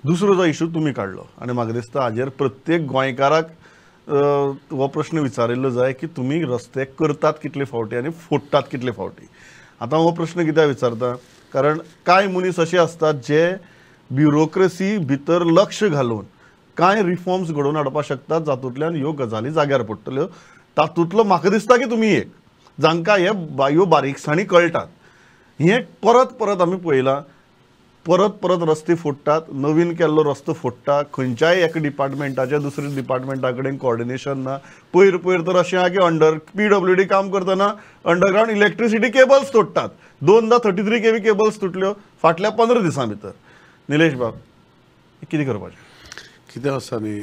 दुसरो जो इशू तुमी काडलो आनी म्हाका दिसता हाजेर प्रत्येक गोंयकाराक हो प्रश्न विचारिल्लो जाय की तुमी रस्ते करतात कितले फावटी आनी फोडटात कितले फावटी. आतां हो प्रश्न कित्याक विचारता कारण कांय मनीस अशे असतात जे ब्युरोक्रेसी भितर लक्ष घालून कांय रिफॉर्म्स घडोवन हाडपाक शकतात जातूंतल्यान ह्यो गजाली जाग्यार पडटल्यो. तातूंतलो म्हाका दिसता की तुमी एक जांकां ह्यो बारीकसाणी कळटात. हे परत परत आमी पळयलां परत परत रस्ते फोडटात, नवीन केल्लो रस्तो फोडटा, खंयच्याय एका डिपार्टमेंटाच्या दुसऱ्या डिपार्टमेंटा कडेन कोऑर्डिनेशन ना. पयर तर अशें आहा की PWD काम करतना अंडरग्रावंड इलेक्ट्रिसिटी केबल्स तोडटात. 2दा 33 kV केबल्स तुटल्यो फाटल्या 15 दिसां भितर. निलेश बाब कितें करपाचें? कितें आसा न्ही,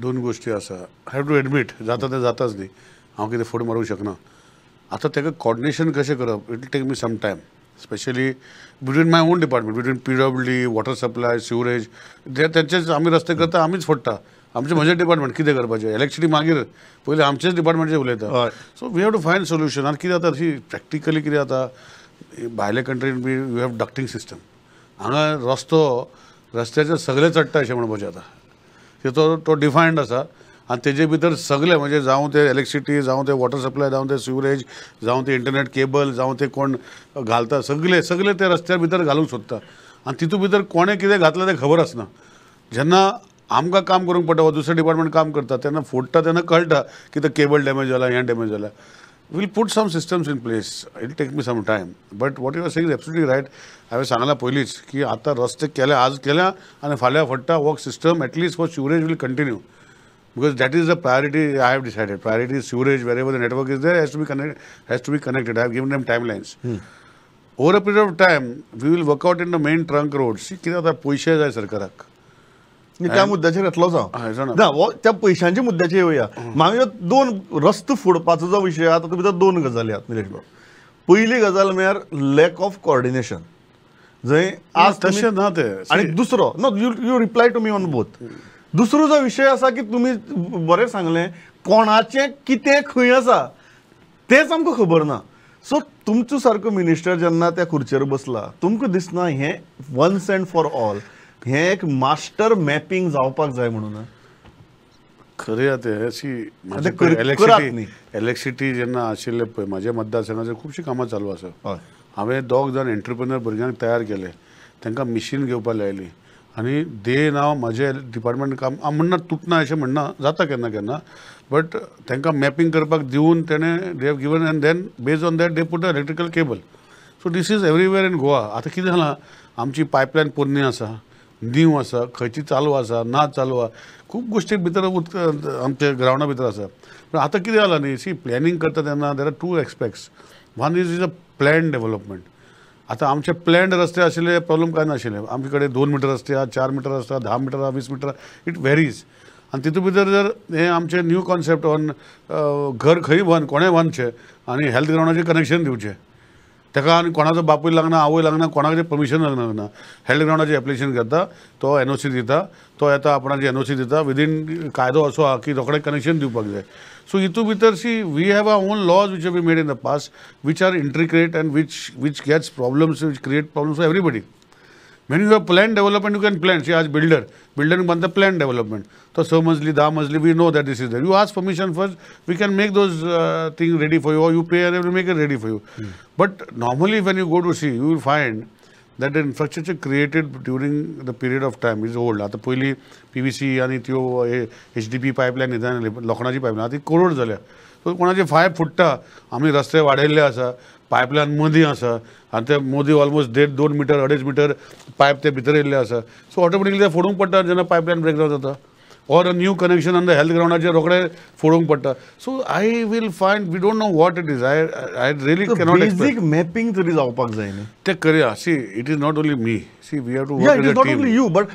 दोन गोश्टी आसा. हॅव टू एडमीट जाता तें जाताच न्ही, हांव कितें फुडें मारूंक शकना. आतां तेका कॉर्डिनेशन कशें करप, it will take me some time, specially between my own department, between PWD, water supply, sewerage. तेंचेच आमी रस्ते करता, आमीच फोडटा. आमचें म्हजें डिपार्टमेंट कितें करपाचें, इलेक्ट्रिसिटी मागीर पयलीं आमचेच डिपार्टमेंटाचेर उलयता. So we have to find solution. आनी कितें जाता अशी प्रॅक्टिकली कितें जाता, भायल्या कंट्रीन बी यू हॅव डक्टिंग सिस्टम. हांगा रस्त्याचे सगळे चडटा अशें म्हणपाचें आतां. तो डिफायन्ड आसा आनी तेजे भितर सगळे म्हणजे जावं ते इलेक्ट्रिसिटी, जावं ते वॉटर सप्लाय, जावं ते सिवरेज, जावं ते इंटरनेट केबल, जावं ते कोण घालता, सगळे ते रस्त्या भितर घालूंक सोदता. आनी तितूंत भितर कोणें कितें घातलें तें खबर आसना. जेन्ना आमकां काम करूंक पडटा वा दुसरें डिपार्टमेंट काम करता तेन्ना फोडटा तेन्ना कळटा की ते केबल डॅमेज जाला, हें डॅमेज जाला. We'll put some systems in place. It take me some time. But what you are saying is absolutely right. हांवें सांगलां पयलींच की आतां रस्ते केल्या, आज केल्या आनी फाल्यां फोडटा. हो system at least for sewerage will continue because that is the priority I have decided. Priority is sewerage. Wherever the network is there has to be connected. I have given them timelines. Over a period of time we will work out in the main trunk roads. See कितें जाता, पयशे जाय सरकाराक. त्या मुद्द्याचेर येतलो जावं ना, त्या पयशांच्या मुद्द्याचेर येवया. म्हाका दोन रस्तो फोडपाचो जो विशय आहा तातूंत भितर दोन गजाली आहात निलेश बाब. पयली गजाल म्हळ्यार लॅक ऑफ कोऑर्डिनेशन. जंय आज तशें ना ते. आनी दुसरो no you reply to me on both. दुसरो जो विशय आसा की तुमी बरें सांगलें, कोणाचें कितें खंय आसा तेंच आमकां खबर ना. सो तुमचो सारको मिनिस्टर जेन्ना त्या खुर्चेर बसला, तुमकां दिसना हें वन्स एंड फॉर ऑल हें एक मास्टर मॅपिंग जावपाक जाय म्हणून? खरें आतां सी इलेक्ट्रिसिटी जेन्ना आशिल्लें पळय म्हाज्या मतदारसंघाचेर खुबशीं कामां चालू आसा. हांवें 2 जाण एंटरप्रिनर भुरग्यांक तयार केले, तांकां मिशीन घेवपाक लायली आनी दे नाव म्हाजे डिपार्टमेंट काम म्हणना तुटना अशें म्हणना, जाता केन्ना केन्ना. बट तांकां मॅपिंग करपाक दिवन तेणें they have given and then based on that they put a electrical cable. So this is everywhere in Goa. आतां कितें जालां, आमची पायपलायन पोरणी आसा, नीव आसा, खंयची चालू आसा ना चालू आहा, खूब गोश्टी भितर आमच्या ग्रावंडा भितर आसा. पूण आतां कितें जालां न्ही, सी प्लॅनिंग करता तेन्ना there are 2 aspects. One is a plan development. आतां आमचे प्लॅन्ड रस्ते आशिल्ले प्रॉब्लम काय नाशिल्ले. आमचे कडेन 2 मिटर रस्ते आहा, 4 मिटर आसता, 10 मिटर आहा, 20 मिटर, इट व्हेरीज. आनी तितूंत भितर जर हे आमचे न्यू कॉन्सेप्ट ऑन घर खंय कोणें बांदचें आनी हेल्थ ग्रावंडाचें कनेक्शन दिवचें, ताका आनी कोणाचो बापूय लागना, आवय लागना, कोणाचें परमिशन लागना. हेल्थ ग्रावंडाचें एप्लिकेशन घेता, तो NOC दिता, तो येता आपणाची NOC दिता. विदीन कायदो असो आहा की रोखडें कनेक्शन दिवपाक जाय. सो हितूंत भितर see we have our own laws which have been made in the past which are intricate and which gets problems, which create problems for everybody. When you have planned development, you can plan. See, as builder banta plan development. So 6 monthly, 10 monthly, we know that this is there. You ask permission first, we can make those things ready for you, or you pay and we will make it ready for you. But normally when you go to see, you will find that the infrastructure created during the period of time is old. आता पहिली PVC आणि त्यो HDP pipeline निदान लोखंडाची pipeline आता करोड झाल्या. So कोणाचे 5 फुट्टा आम्ही रस्ते वाडयल्ले आसा, पायपलायन मदीं आसा आनी ते मदीं ऑलमोस्ट 1.5 मिटर 2.5 मिटर पायप ते भितर येयल्ले आसा. सो ऑटोमॅटिकली ते फोडूंक पडटा जेन्ना पायपलायन ब्रेकडावन जाता, or a new connection on the health groundaचेर रोखडे फोडूंक पडटा. So I will find, we don't know what it is. I really cannot explain. Basic mapping तरी जावपाक जाय न्ही. ते करया. See, it is not only me. See, we have to work as a team. Yeah, it is not only you, but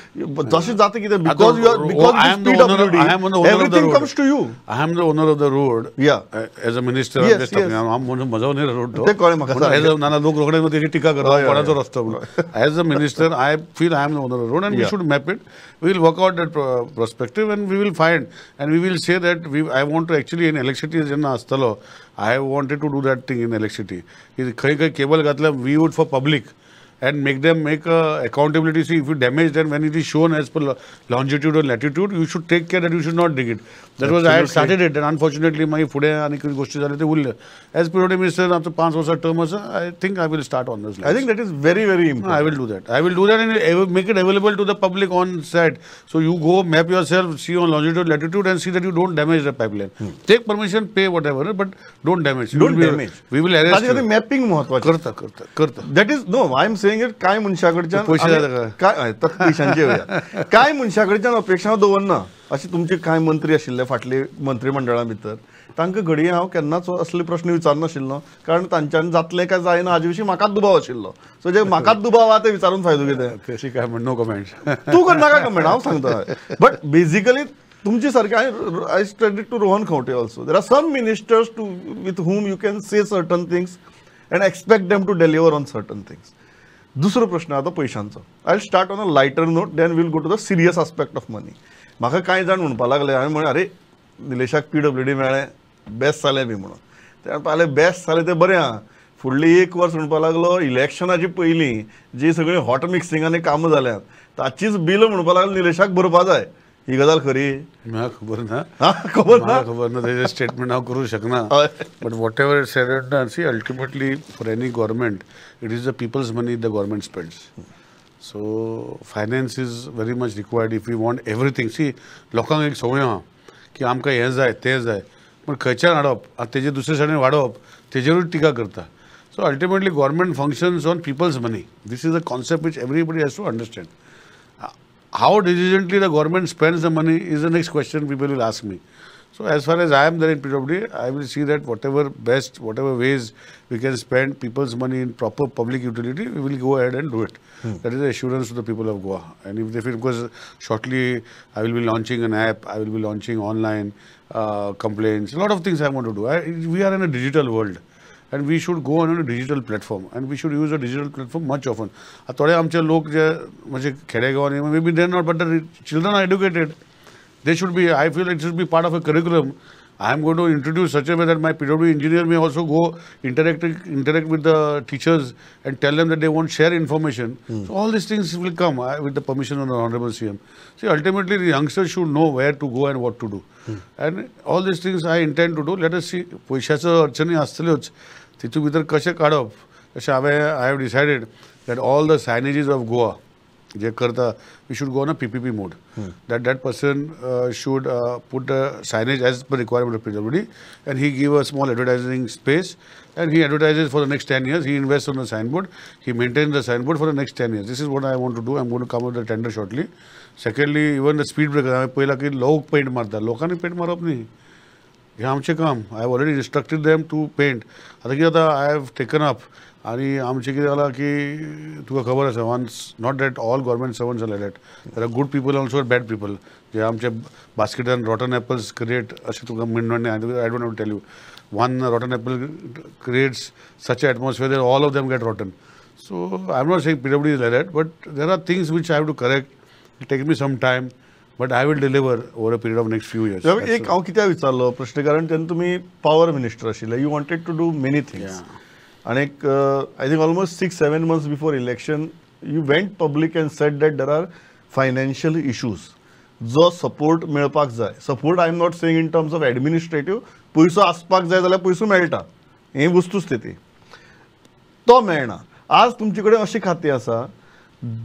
जशें जाता कितें because you I am the owner everything comes to you. I am the owner of the road. Yeah. As a minister, yes, I'm just talking. I'm मजा owner road. ते कळ्ळें म्हाका. As a नाना लोक रोखडे तेजी टिका करता कोणाचो रस्तो म्हणून. As a minister, I feel I am the owner of the road and we should map it. We will work out that perspective and we will find and we will say that I want to actually in electricity जेन्ना आसतलो, I wanted to do that thing in electricity. खंय खंय cable घातल्या we would for public and make them make accountability. See, if you damage, then when it is shown as per longitude or latitude, you should take care that you should not dig it. That was I had started it, and unfortunately, my पुढे आणि काही गोष्टी झाल्या ते उरले. As PWD minister, after 5 Varsha term also, I think I will start on this. I think that is very, very important. I will do that. I will do that and make it available to the public on site. So you go map yourself, see on longitude, latitude, and see that you don't damage the pipeline. Take permission, pay whatever, but don't damage. Don't damage. We will arrest you. Mapping महत्वाचं करता. That is no I am saying it काय मनशाकडच्यान पैसे जाता काय पैशांचे येवया काय मनशाकडच्यान अपेक्षा दवरना अशें तुमचे कांय मंत्री आशिल्ले फाटले मंत्रिमंडळा भितर तांकां घडये हांव केन्नाच असले प्रश्न विचारनाशिल्लो कारण तांच्यान जातलें काय जायना हाजे विशीं म्हाकाच दुबाव आशिल्लो सो जे म्हाकाच दुबाव आहा ते विचारून फायदो कितें तशी काय नो कमेंट तूं करनाका कमेंट हांव सांगता बट बेसिकली तुमची सारखे I studied to Rohan Khaunte also there are some ministers to with whom you can say certain things and expect them to deliver on certain things. दुसरो प्रश्न आता पैशांचो. I will start on a lighter note then we'll go to the serious aspect of money. म्हाका कांय जाण म्हणपाक लागले हांवें म्हळें अरे निलेशाक PWD मेळ्ळें बेस्ट जालें बी म्हणून ते म्हणपाक बेस्ट जालें तें बरें आहा फुडली 1 वर्स म्हणपाक लागलो इलेक्शनाची पयलीं जी सगळी हॉट मिक्सिंगांनी कामां जाल्यात ताचीच बिल म्हणपाक लागलो निलेशाक भरपा जाय ही गजाल खरी म्हाका खबर ना खबर ना तेजें स्टेटमेंट हांव करूं शकना but whatever said and done see ultimately for any government it is the people's money the government spends so finance is very much required if you want everything see लोकांक एक संवय आहा की आमकां हें जाय तें जाय पण खंयच्यान हाडप आतां तेजे दुसरे सायडीन वाडोवप तेजेरूच टिका करता so ultimately government functions on people's money this is a concept which everybody has to understand. How diligently the government spends the money is the next question people will ask me. So as far as I am there in PWD, I will see that whatever ways we can spend people's money in proper public utility, we will go ahead and do it. That is the assurance to the people of Goa. And if they feel, because shortly I will be launching an app, I will be launching online complaints, a lot of things I want to do. We are in a digital world. And we should go on a digital platform and we should use a digital platform much often. थोडे आमचे लोक जे म्हणजे खेडेगावांनी maybe they are not, but the children are educated. They should be, I feel it should be part of a curriculum. I am going to introduce such a way that my PWD engineer may also go interact with the teachers and tell them that they won't share information. So all these things will come with the permission of the Honorable CM. See, ultimately the youngsters should know where to go and what to do. And all these things I intend to do. Let us see. पैशाचं अडचणी असतल्योच तितू भितर कशें काडप तशें हांवें I have decided that all the signages of Goa जे करता we should go on a PPP mode that person should put the signage as per requirement of PWD and he give a small advertising space and he advertises for the next 10 years. He invests on the signboard, he maintains the signboard for the next 10 years. This is what I want to do. I'm going to come out with the tender shortly. Secondly, even the speed breaker हांवें पयला की लोक paint मारता लोकांनी paint मारप न्ही हे आमचें काम. I have already instructed them to paint. आतां कितें जाता आय हॅव टेकन अप आनी आमचें कितें जालां की तुका खबर आसा once not that all government servants are like that there are good people also bad people जे आमचे बास्केटान रॉटन एपल्स क्रिएट अशें तुका म्हणून I don't have to tell you one rotten apple creates such a atmosphere that all of them get rotten. So I am not saying PWD is like that but there are things which I have to correct. It take me some time but I will deliver over a period of next few years. एक हांव कित्याक विचारलो प्रश्न कारण तेन्ना तुमी power minister आशिल्ले you wanted to do many things आनी I think almost 6-7 months before election you went public and said that there are financial issues जो सपोर्ट मेळपाक जाय. Support I am not saying in terms of administrative पयसो आसपाक जाय जाल्यार पयसो मेळटा ही वस्तुस्थिती तो मेळना. आज तुमचे कडेन अशी खातीं आसा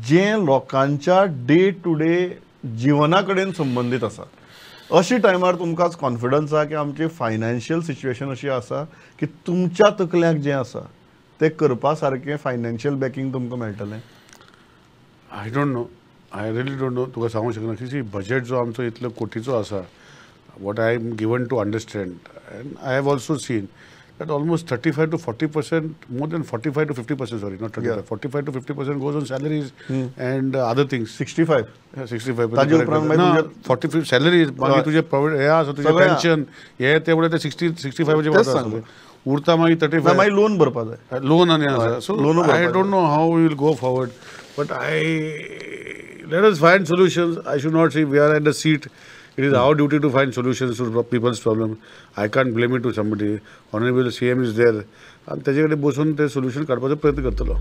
जे लोकांच्या डे टू डे जिवना कडेन संबंदीत आसा. अशी टायमार तुमकां कॉन्फिडन्स आहा की आमची फायनान्शियल सिच्युएशन अशी आसा की तुमच्या तकल्याक जें आसा तें करपा सारकें फायनान्शियल बॅकींग तुमकां मेळटलें. I don't know I really don't know तुका सांगूंक शकना की बजेट जो आमचो इतलो कोटीचो आसा what I am given to understand and I have also seen that almost 35 to 40%, more than 45 to 50%, sorry, not 35, 45 to 50% goes on salaries and other things. 65? Yeah, 65. ताजे उपरांत मागीर 45 salaries, मागीर तुजे प्रायवेट हे आसा तुजे पेन्शन हे तेवढे ते 65 चे वता आसले. उरता मागीर 35 मागीर लोन भरपा जाय. लोन आनी आसा. So I don't know how we will go forward, but let us find solutions. I should not say we are at the seat. It is our duty to find solutions to people's problems. I can't blame it to somebody. Honorable CM is there. आणि त्याच्याकडे बसून ते solution काढपाचा प्रयत्न करतलो.